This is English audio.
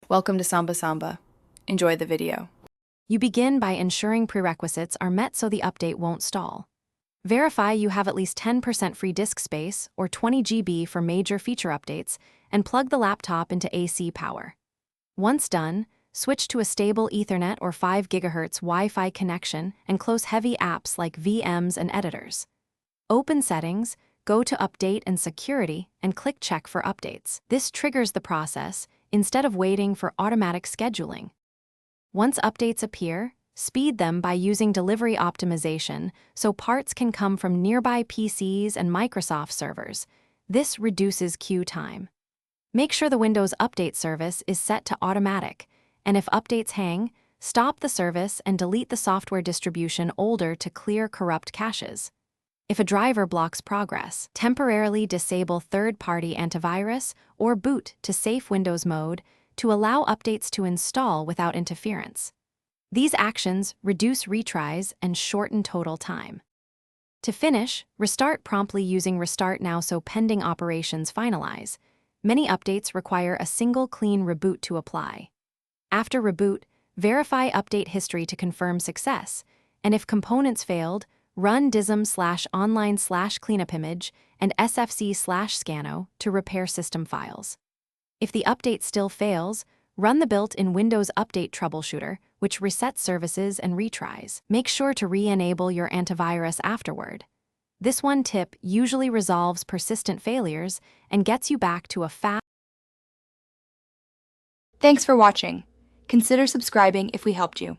Welcome to Samba Samba. Enjoy the video. You begin by ensuring prerequisites are met so the update won't stall. Verify you have at least 10% free disk space or 20 GB for major feature updates, and plug the laptop into AC power. Once done, switch to a stable Ethernet or 5 GHz Wi-Fi connection and close heavy apps like VMs and editors. Open Settings, go to Update and Security, and click Check for updates. This triggers the process instead of waiting for automatic scheduling. Once updates appear, speed them by using delivery optimization so parts can come from nearby PCs and Microsoft servers. This reduces queue time. Make sure the Windows Update service is set to automatic, and if updates hang, stop the service and delete the software distribution older to clear corrupt caches. If a driver blocks progress, temporarily disable third-party antivirus or boot to safe Windows mode to allow updates to install without interference. These actions reduce retries and shorten total time. To finish, restart promptly using Restart Now so pending operations finalize. Many updates require a single clean reboot to apply. After reboot, verify update history to confirm success, and if components failed, run dism/online/cleanupimage and sfc/scano to repair system files. If the update still fails, run the built-in Windows Update Troubleshooter, which resets services and retries. Make sure to re-enable your antivirus afterward. This one tip usually resolves persistent failures and gets you back to a fast. Thanks for watching. Consider subscribing if we helped you.